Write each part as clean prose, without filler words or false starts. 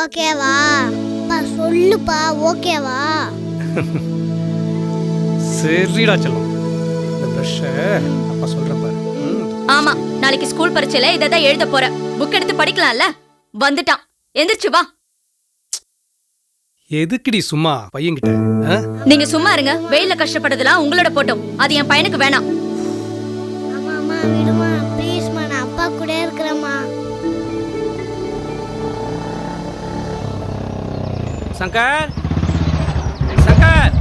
ஓகேவா? அப்பா சொல்லுப்பா, ஓகேவா? சரிடா செல்லம், இந்த ப்ரஷ்ஷை அப்பா சொல்கிறேன் பாரு. ஆமா, நாளைக்கு ஸ்கூல் பரீட்சையில இதான் எழுத போற. புக் எடுத்து படிக்கலாம்ல. வந்துட்டான், எந்திரிச்சு வா. எதுக்குடி சும்மா பையன்கிட்ட? நீங்க சும்மா இருங்க. வெயில கஷ்டப்படுறதுலாம் உங்களோட போட்டோம், அது என் பையனுக்கு வேணாம். அம்மா விடுமா ப்ளீஸ்மா, நான் அப்பா கூட இருக்கிறேம்மா. சங்கர், சங்கர்,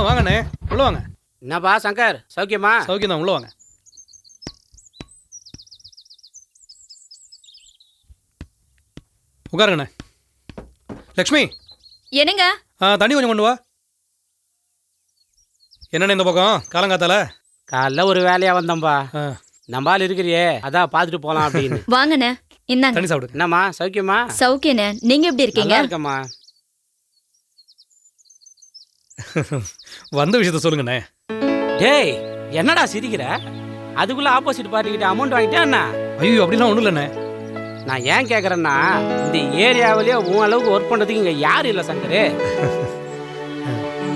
வாங்கண்ணே, உள்ள வாங்க. என்னப்பா சங்கர், சௌக்கியமா? சௌக்கியம் தான், உள்ள வாங்க. உட்காருங்கண்ணே. லக்ஷ்மி, என்னங்க? தண்ணி கொஞ்சம் கொண்டு வா. என்னண்ணே இந்த பக்கம் காலங்காத்தால? காலைல ஒரு வேலையா வந்தோம்பா. நம்பால் இருக்கிறியே, அதான் பாத்துட்டு போலாம் அப்படின்னு. வாங்கண்ணே, இந்தாங்க தண்ணி சாப்பிடு. என்னம்மா சௌக்கியமா? சௌக்கியண்ணே, நீங்க எப்படி இருக்கீங்க? நல்லா இருக்கம்மா. வந்த விஷயத்த சொல்லுங்கண்ணே. டேய், என்னடா சிரிக்கிற? அதுக்குள்ள ஆப்போசிட் பார்ட்டிக்கிட்ட அமௌண்ட் வாங்கிட்டே அண்ணா? ஐயோ, அப்படிலாம் ஒன்றும் இல்லைண்ணே. நான் ஏன் கேட்குறேன்னா, இந்த ஏரியாவிலேயே உன் அளவுக்கு ஒர்க் பண்ணுறதுக்கு இங்கே யாரும் இல்லை சங்கரு.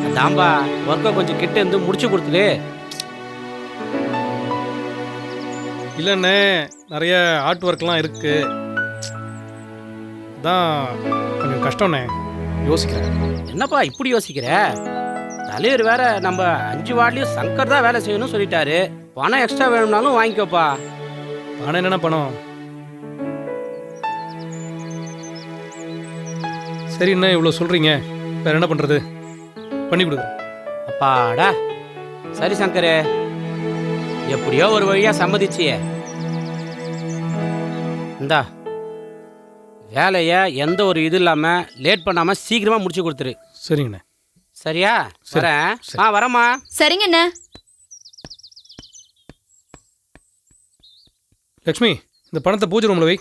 அதான்பா ஒர்க்கை கொஞ்சம் கிட்ட இருந்து முடிச்சு கொடுத்துரு. இல்லைண்ணே, நிறைய ஆர்ட் ஒர்க்லாம் இருக்கு. அதான் கொஞ்சம் கஷ்டம்ண்ணே, யோசிக்கிறேன். என்னப்பா இப்படி யோசிக்கிற? தலைவர் வேற நம்ம 5 வார்டுலயும் சங்கர் தான் வேலை செய்யணும்னு சொல்லிட்டாரு. பணம் எக்ஸ்ட்ரா வேணும்னாலும் வாங்கிக்கோப்பா. பணம் என்னென்ன பணம்? சரி, என்ன இவ்வளோ சொல்றீங்க, வேற என்ன பண்றது? பண்ணி கொடுங்க. அப்பாடா, சரி சங்கரு, எப்படியோ ஒரு வழியா சம்மதிச்சியே. இந்தா வேலைய எந்த ஒரு இது இல்லாம லேட் பண்ணாம சீக்கிரமா முடிச்சு கொடுத்துரு. சரிங்கண்ணே. சரியா? வரேன். வரமா. சரிங்கண்ணே. லக்ஷ்மி, இந்த பணத்தை பூஜை ரூம்ல வை.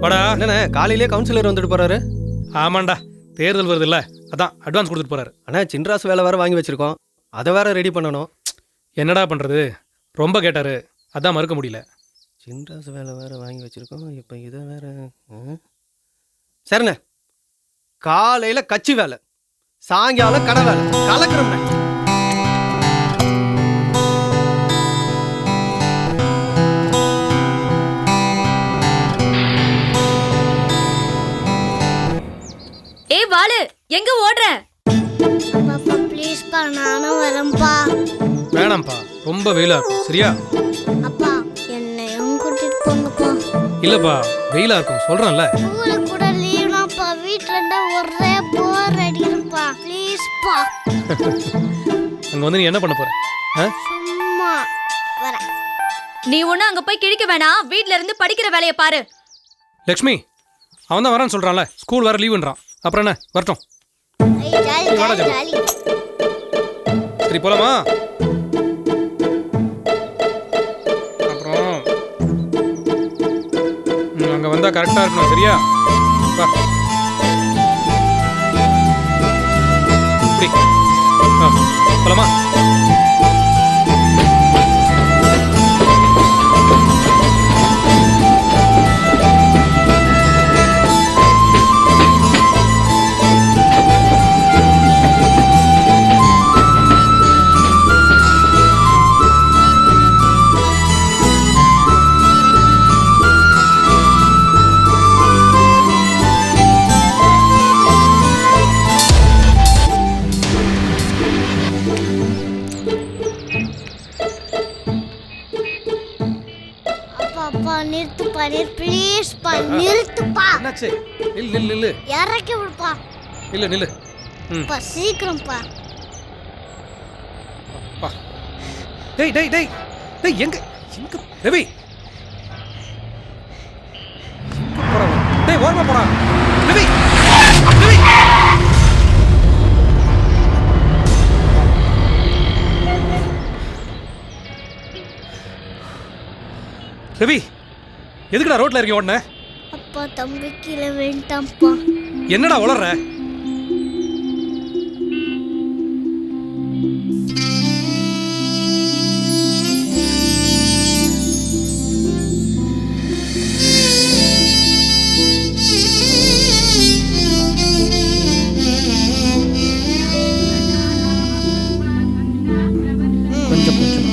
வாடா. என்னண்ணே காலையிலே கவுன்சிலர் வந்துட்டு போறாரு? ஆமாண்டா, தேர்தல் வருது இல்ல, அதான் அட்வான்ஸ் கொடுத்துட்டு போறாரு. அண்ணா சின்ராஸ் வேலை வேற வாங்கி வச்சிருக்கோம், அதை வேற ரெடி பண்ணணும். என்னடா பண்றது, ரொம்ப கேட்டாரு, அதான் மறுக்க முடியல. சின்ராஸ் வேலை வேற வாங்கி வச்சிருக்கோம், இப்போ இதை வேற. சரிண்ணே, காலையில கட்சி வேலை, சாயங்காலம் கடை வேலை, கலக்கிறோம்ண்ணே. ஏய் வாளு, எங்க ஓடுற? அப்பா ப்ளீஸ்ப்பா, நானும் வரேன்ப்பா. வேணாம்ப்பா, ரொம்ப வெயிலா இருக்கும். சரியா? அப்பா என்னையும் கூட்டிட்டு போங்கப்பா. இல்லப்பா, வெயிலா இருக்கும் சொல்றேன்ல. ஸ்கூலுக்கு கூட லீவ்னாப்பா, வீட்ல இருந்தா ஒரே போர் அடிக்குதுப்பா. ப்ளீஸ்ப்பா. அங்க வந்து நீ என்ன பண்ண போற? சும்மா வரேன். நீ ஒண்ணு அங்க போய் கிழிக்க வேணாம், வீட்ல இருந்து படிக்கிற வேலைய பாரு. லக்ஷ்மி, அவன் தான் வரான்னு சொல்றான்ல, ஸ்கூல் வேற லீவுன்றான். அப்புறம் என்ன, வரட்டும். ஜாலி. சரி போலாமா? அப்புறம் அங்க வந்தா கரெக்டா இருக்கணும். சரியா? வா. இப்படி. போலாமா? நிறுத்துப்பா, ப்ளீஸ்ப்பா, நிறுத்துப்பா. என்னாச்சு? நில்லு. இறக்கி விடுப்பா. நில்லு. அப்பா சீக்கிரம்ப்பா. அப்பா. டேய் எங்க ரவி? டேய் ஓரமா போடா. ரவி. ரவி, எதுக்குடா ரோட்ல இறங்கி ஓடுன? அப்பா தம்பி கீழே வேண்டாம்ப்பா. என்னடா உளற? கொஞ்சம் கொஞ்சம்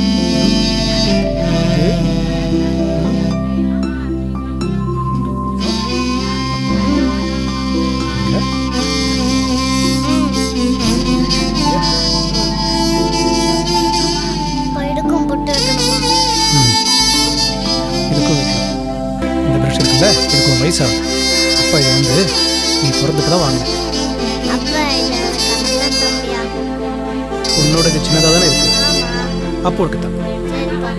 அப்பா எடுக்கும் போட்டு வைக்கணுமா? இதுக்கும் வைக்கணும். இந்த ப்ரஷ் இருக்குல்ல, இதுக்கு ஒரு வயசாகும். அப்பா இது வந்து நீ பிறந்துட்டு தான் வாங்கினேன். அப்பா இது எனக்கு அண்ணன் தம்பியா? உன்னோட இது சின்னதாக தானே இருக்கு. ஆமா. அப்போ இருக்குதான். சரிப்பா.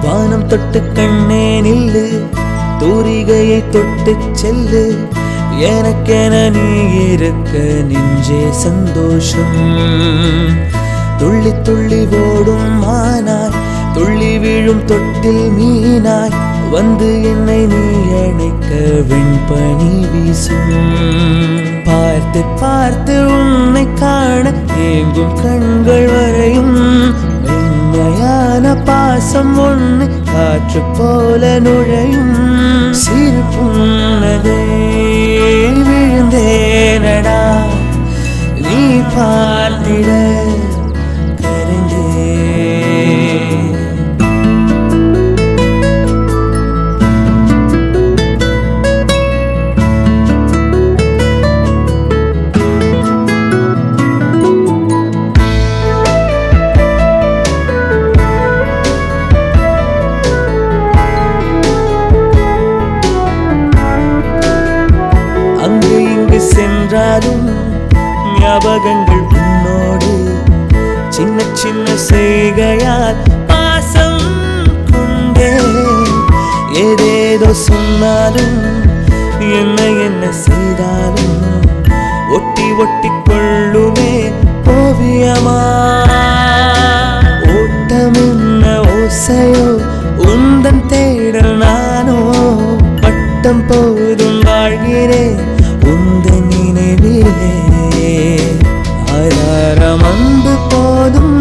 வானம் தொட்டு கண்ணே நில்லு, தூரிகையை தொட்டு செல்லு, எனக்கென நீ இருக்க நெஞ்சே சந்தோஷம். துள்ளி துள்ளி ஓடும் மானாய், துள்ளி விழும் தொட்டில் மீனாய், வந்து என்னை நீ அணைக்க வெண்பனி வீசும். பார்த்து பார்த்து உன்னை காண ஏங்கும் கண்கள் வரையும், மென்மையான பாசம் ஒன்று காற்று போல நுழையும். சிறு புன்னகை விழுந்தேனடா, நீ பார்த்திட கரைந்தே. அங்கு இங்கு சென்றாலும் ஞாபகங்கள் உன்னோடு, சின்ன சின்ன செய்கையால் பாசம் கொண்டே. ஏதேதோ சொன்னாலும் என்ன என்ன செய்தாலும் ஒட்டி ஒட்டி கொள்ளுமே ஓவியமா. ஓட்டம் என்ன ஓசையோ, உந்தன் தேடல் நானோ, பட்டம் போதும் வாழ்கிறேன் உந்தன் நினைவிலே. ஆதாரம் அன்பு போதும்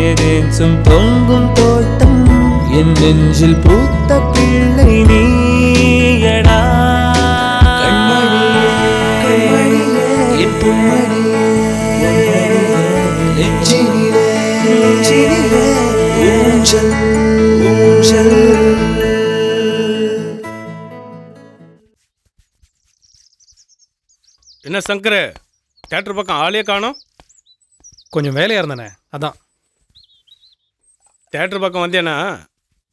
எதேச்சும் தொங்கும் தோட்டம், என் நெஞ்சில் பூத்த பிள்ளை நீயடா. கண்மணியே கண்மணியே என் பொன்மணியே, நெஞ்சினிலே நெஞ்சினிலே ஊஞ்சல் ஊஞ்சல். என்ன சங்கர், தேட்டர் பக்கம் ஆளே காணோம்? கொஞ்சம் வேலையாக இருந்தானே, அதான். தேட்டர் பக்கம் வந்தேன்னா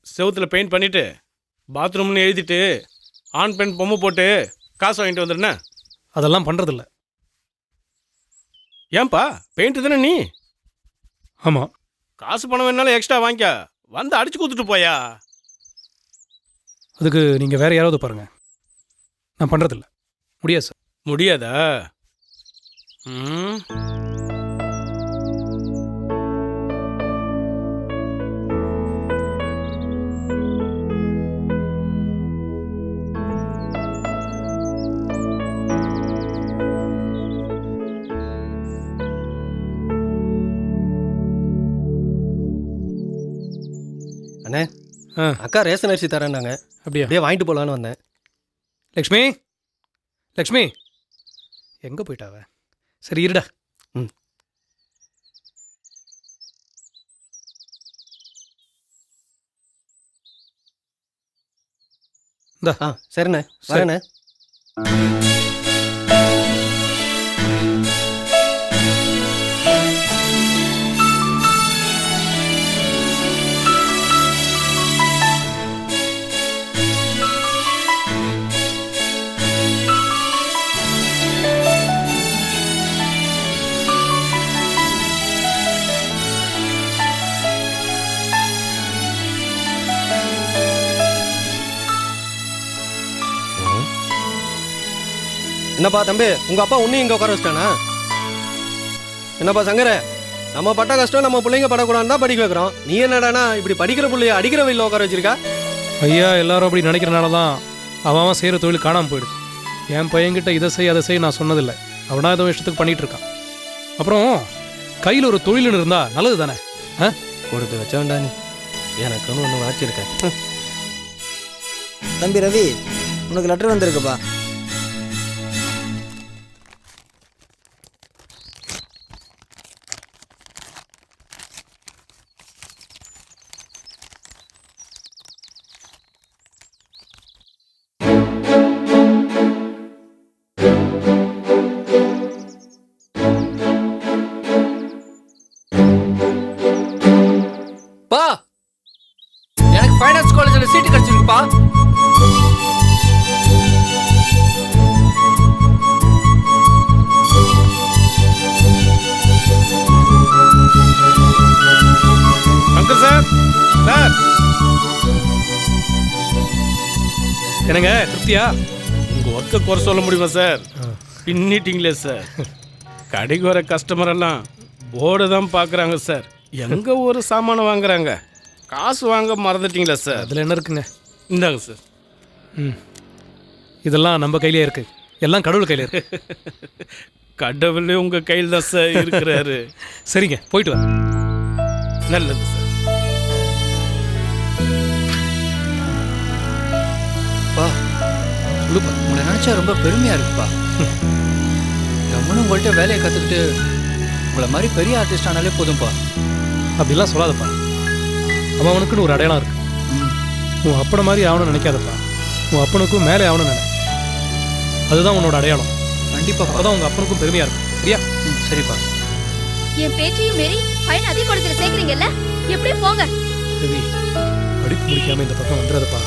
செவுத்தில் பெயிண்ட் பண்ணிவிட்டு பாத்ரூம்னு எழுதிட்டு ஆண் பெண் பொம்மை போட்டு காசு வாங்கிட்டு வந்துடுண்ணே. அதெல்லாம் பண்ணுறதில்ல. ஏன்பா, பெயிண்ட் தானே நீ? ஆமாம். காசு பணம் வேணாலும் எக்ஸ்ட்ரா வாங்கிக்க, வந்து அடிச்சு கொடுத்துட்டு போயா. அதுக்கு நீங்கள் வேறு யாராவது பாருங்கள். நான் பண்ணுறதில்ல. முடியாது சார். முடியாதா? ம், அண்ணே, ஆ அக்கா ரேஷன் அரிசி தரேன்னாங்க, அப்படியா? அப்படியே வாங்கிட்டு போகலான்னு வந்தேன். லக்ஷ்மி, லக்ஷ்மி எங்கே போயிட்டாவ? சரி இருடா. ம். இந்தா. சரிண்ணே, சரி. வரேண்ணே. என்னப்பா தம்பி உங்க அப்பா உன்னையும் இங்க உட்கார வச்சிட்டானா? என்னப்பா சங்கர, நம்ம பட்ட கஷ்டம் நம்ம பிள்ளைங்க படக்கூடாதுன்னு தான் படிக்க வைக்கிறோம். நீ என்னடானா இப்படி படிக்கிற பிள்ளைய அடிக்கிற வெயில உட்கார வச்சிருக்கா? ஐயா எல்லாரும் அப்படி நினைக்கிறனால தான் அவன் செய்கிற தொழில் காணாமல் போயிடுது. என் பையன்கிட்ட இதை செய் அதை செய் நான் சொன்னதில்லை. அவனா ஏதோ இஷ்டத்துக்கு பண்ணிட்டு இருக்கான். அப்புறம் கையில் ஒரு தொழில்னு இருந்தா நல்லது தானே? கொடுத்து வச்ச வேண்டா நீ, எனக்குன்னு ஒன்று வாச்சிருக்கேன். தம்பி ரவி, உனக்கு லெட்டர் வந்திருக்குப்பா. பா, எனக்கு ஃபைனான்ஸ் காலேஜ்ல சீட் கிடைச்சிருக்குப்பா. அங்கிள் சார், சார் என்னங்க திருப்தியா? உங்க ஒர்க்கை குறை சொல்ல முடியுமா சார்? பின்னிட்டீங்களே சார். கடைக்கு வர கஸ்டமர் எல்லாம் போர்டு தான் பார்க்குறாங்க சார். எங்க ஒரு சாமானை வாங்குறாங்க, காசு வாங்க மறந்துட்டீங்களா சார்? அதில் என்ன இருக்குங்க? இந்தாங்க சார். இதெல்லாம் நம்ம கையிலே இருக்கு, எல்லாம் கடவுள் கையில் இருக்கு. கடவுளே உங்க கையில் தான் சார் இருக்கிறாரு. சரிங்க, போயிட்டு வா. நல்லது சார். பா, சொல்லுப்பா, உங்களை நினைச்சா ரொம்ப பெருமையா இருக்குப்பா. கம்முன்னு உங்கள்கிட்ட வேலையை கற்றுக்கிட்டு உங்களை மாதிரி பெரிய ஆர்டிஸ்ட் ஆனாலே போதும்ப்பா. அப்படிலாம் சொல்லாதப்பா. அவனுக்குன்னு ஒரு அடையாளம் இருக்கு. உன் அப்பனை மாதிரி ஆகணும்னு நினைக்காதப்பா. உன் அப்பனுக்கும் மேலே ஆகணும்னு நினை. அதுதான் உன்னோட அடையாளம். கண்டிப்பா அப்பதான் உங்க அப்பனுக்கும் பெருமையா இருக்கும். சரியா? சரிப்பா. என் பேச்சையும் மீறி பையன் அதிக குளத்துல சேர்க்குறீங்கல்ல, எப்படி போங்க. ரவி, படிப்பு முடிக்காம இந்த பக்கம் வந்துடாதப்பா.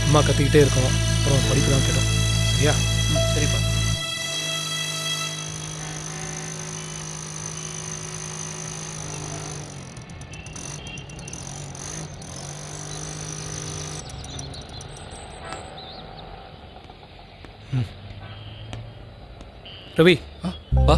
அம்மா கத்திக்கிட்டே இருக்கோம், அப்புறம் படிப்பு தான் கேட்டோம். சரியா? சரிப்பா. ரவி, பா,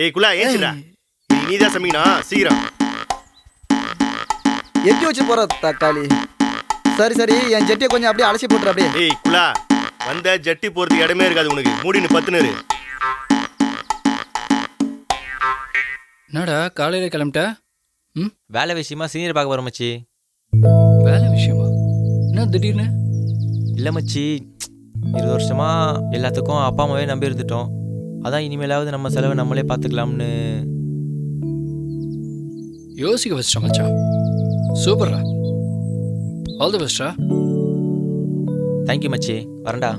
ஏய் குலா ஏஞ்சிடா. நீதான் சமைக்கணும், சீக்கிரம். எட்டி வச்சு போற தக்காளி. சரி சரி, என் ஜெட்டியை கொஞ்சம் அப்படியே அலசி போட்டுற அப்படியே. ஏய் குலா, வந்த ஜட்டி போறதுக்கு இடமே இருக்காது உனக்கு. மூடின்னு பத்துனரு. என்னடா காலையில கிளம்பிட்ட? வேலை விஷயமா சீனியர் பார்க்க போகிறோம் மச்சி. வேலை விஷயமா? என்ன திடீர்னு? இல்லை மச்சி, 20 வருஷமா எல்லாத்துக்கும் அப்பா அம்மாவே நம்பி இருந்துட்டோம். அதான் இனிமேலாவது நம்ம செலவை நம்மளே பார்த்துக்கலாம்னு யோசிக்க வச்சிட்டோம் மச்சான். சூப்பர்ரா. ஆல் தி பெஸ்டா. தேங்க்யூ மச்சி, வரேன்டா.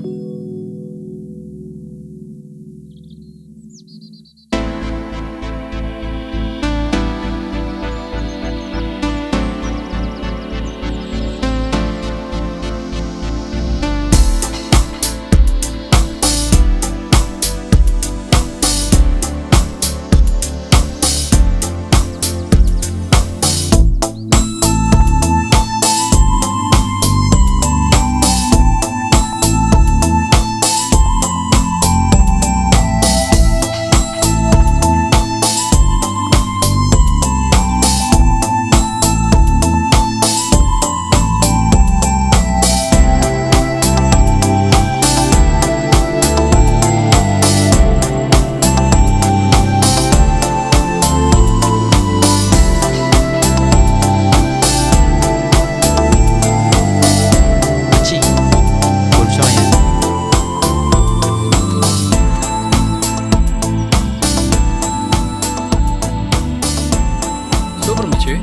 சூப்பர் மச்சி.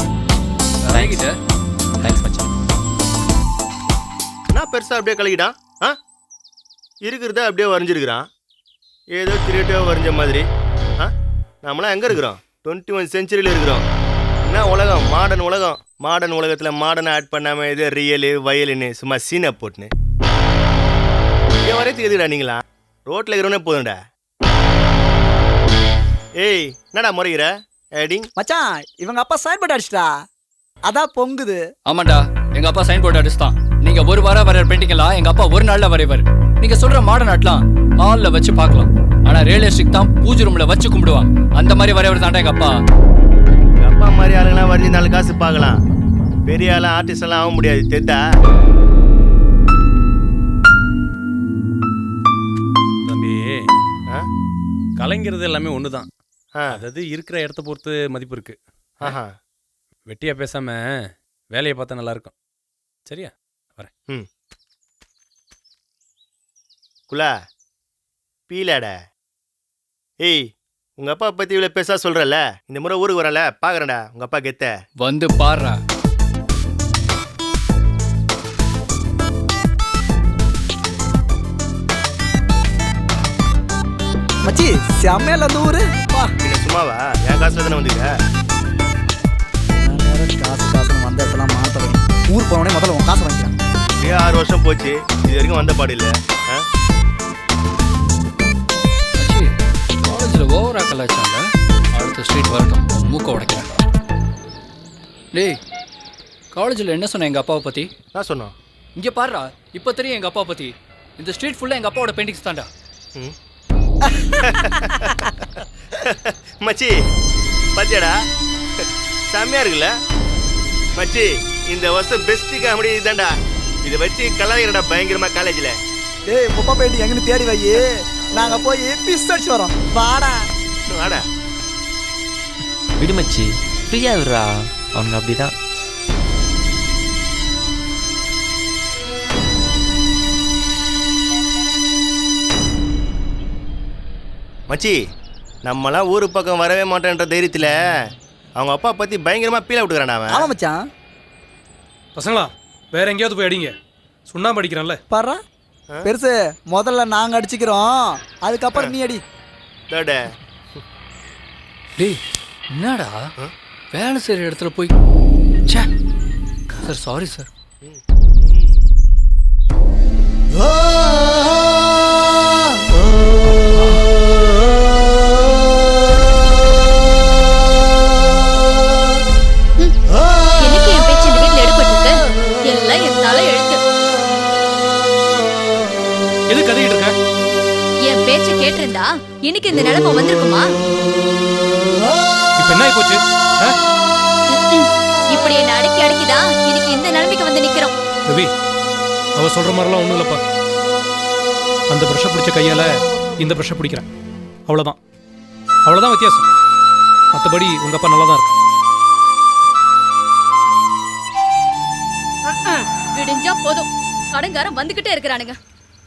தேங்க்யூ. தேங்க்ஸ் மச்சி. நான் பெருசாக அப்படியே கலக்கிட்டான். ஆ இருக்கிறத அப்படியே வரைஞ்சிருக்கிறான். ஏதோ கிரியேட்டிவாக வரைஞ்ச மாதிரி. ஆ நம்மளாம் எங்கே இருக்கிறோம்? 21 செஞ்சுரியில் இருக்கிறோம். என்ன உலகம்? மாடர்ன் உலகம். மாடர்ன் உலகத்தில் மாடர்ன் ஆட் பண்ணாமல் இது ரியலு வயலுன்னு சும்மா சீனை போட்டுன்னு ஏன் வரையத்துக்கு எதுடா நீங்களா? ரோட்டில் இருக்கிறவனே போதும்டா. ஏய் என்னடா முறைகிற ஏடிங்? மச்சான் இவங்க அப்பா சைன் போட்டு அடிச்சிட்டா, அதான் பொங்குது. ஆமாண்டா, எங்க அப்பா சைன் போர்டு அடிச்சுதான். நீங்க ஒரு வாரம் வர பெயிண்டிங் எல்லாம் எங்க அப்பா ஒரு நாள்ல வரைவார். நீங்க சொல்ற மாடர்ன் ஆர்ட்லாம் ஹால்ல வச்சு பார்க்கலாம். ஆனா ரியலிஸ்டிக் தான் பூஜை ரூம்ல வச்சு கும்பிடுவாங்க. அந்த மாதிரி வரைவர் தாண்டா எங்க அப்பா. எங்கள் அப்பா மாதிரி ஆளுங்களாம் வரைஞ்சி 4 காசு பார்க்கலாம். பெரிய ஆளாக ஆர்டிஸ்ட் எல்லாம் ஆக முடியாது. தெரிதா? தம்பி, ஆ கலைங்கிறது எல்லாமே ஒன்று தான். ஆ அதாவது இருக்கிற இடத்த பொறுத்து மதிப்பு இருக்கு. ஆஹா வெட்டியாக பேசாம வேலையை பார்த்தா நல்லா இருக்கும். சரியா? வரேன். குலா பீலாடா. ஏய் உங்கள் அப்பா பற்றி இவ்வளோ பேசா சொல்கிறல்ல, இந்த முறை ஊருக்கு வரல பார்க்குறேன்டா உங்கள் அப்பா கெத்த. வந்து பாடுறா. மச்சி செம்மையில அந்த ஊரு வா. பின்ன சும்மாவா? என் காசுல தானே வந்துக்க. நான் வேற காசு காசுன்னு வந்த இடத்துல மாத்த ஊர் போனோடனே முதல்ல உன் காசு வாங்கிக்கிறேன். இப்படியே 6 வருஷம் போச்சு, இது வரைக்கும் வந்த பாடு இல்லை. மச்சி, காலேஜில் ஓவரா கலாச்சாங்க. அடுத்த ஸ்ட்ரீட் வரட்டும், மூக்க உடைக்கிறேன். டேய், காலேஜில் என்ன சொன்ன எங்கள் அப்பாவை பற்றி? நான் சொன்னோம். இங்கே பாருடா, இப்போ தெரியும் எங்கள் அப்பா பற்றி. இந்த ஸ்ட்ரீட் ஃபுல்லாக எங்கள் அப்பாவோட பெயிண்டிங்ஸ் தான்டா. மச்சி பாத்தியாடா, செம்மையா இருக்குல்ல மச்சி? இந்த வருஷம் பெஸ்ட் காமெடி இதுதான்டா. இதை வச்சு கலாய்கிறடா பயங்கரமா காலேஜில். ஏய் பொப்பா பெயிண்ட் எங்கன்னு தேடி வை, நாங்க போய் பீஸ் அடிச்சு வரோம். வாடா வாடா. விடு மச்சி, ஃப்ரீயாக விடுறா. அவனுங்க அப்படிதான். மச்சி நம்மளாம் ஊரு பக்கம் வரவே மாட்டேன்ற தைரியத்தில் அவங்க அப்பா பற்றி பயங்கரமாக பீல விட்டுக்கிறான்டா அவன். ஆமா மச்சான். பசங்களா வேற எங்கேயாவது போய் அடிங்க. சுண்ணாம்பு அடிக்கிறான்ல. பாரு பெருசு, முதல்ல நாங்க அடிச்சுக்கிறோம், அதுக்கப்புறம் நீ அடி. டேடே டேய், என்னடா வேலை செய்கிற இடத்துல போய். ச்சே சார், சாரி சார். எனக்கு என் பேச்சு இந்த வீட்டுல எடுபட்டு எல்லாம் என் தலை எழுத்து. எது கதைக்கிட்டு இருக்க? என் பேச்ச கேட்டிருந்தா இன்னைக்கு இந்த நிலைமை வந்திருக்குமா? இப்ப என்ன ஆகி போச்சு? இப்படி என்ன அடக்கி அடக்கிதான் இன்னைக்கு இந்த நிலைமைக்கு வந்து நிக்கிறோம். ரவி, அவ சொல்ற மாதிரிலாம் ஒண்ணும் இல்லப்பா. அந்த பிரஷை பிடிச்ச கையால இந்த பிரஷை பிடிக்கிறேன், அவ்வளவுதான். அவ்வளவுதான் வித்தியாசம். மற்றபடி உங்க அப்பா நல்லா தான் இருக்கு. விடிஞ்சா போதும், கடன்காரன் வந்துகிட்டே இருக்கிறானுங்க.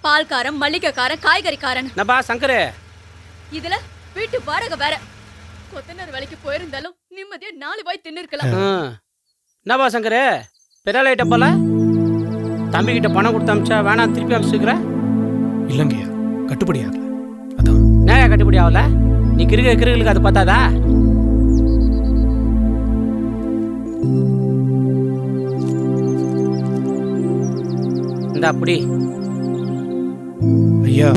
பால்காரன், மல்லிகைக்காரன், காய்கறிக்காரன். நபா சங்கரே, இதுல வீட்டு வாடகை வேற. கொத்தனார் வேலைக்கு போயிருந்தாலும் நிம்மதியா 4 வாய் தின்னு இருக்கலாம். நபா சங்கரே பெராலைட்ட போல தம்பிக்கிட்ட பணம் கொடுத்து அமிச்சா வேணாம் திருப்பி அமிச்சுக்கிற? இல்லைங்கய்யா, கட்டுப்படி ஆகல. அதான். நேரம் கட்டுப்படி ஆகல. நீ கிருகளுக்கு அது பார்த்தாதா? இந்த அப்படி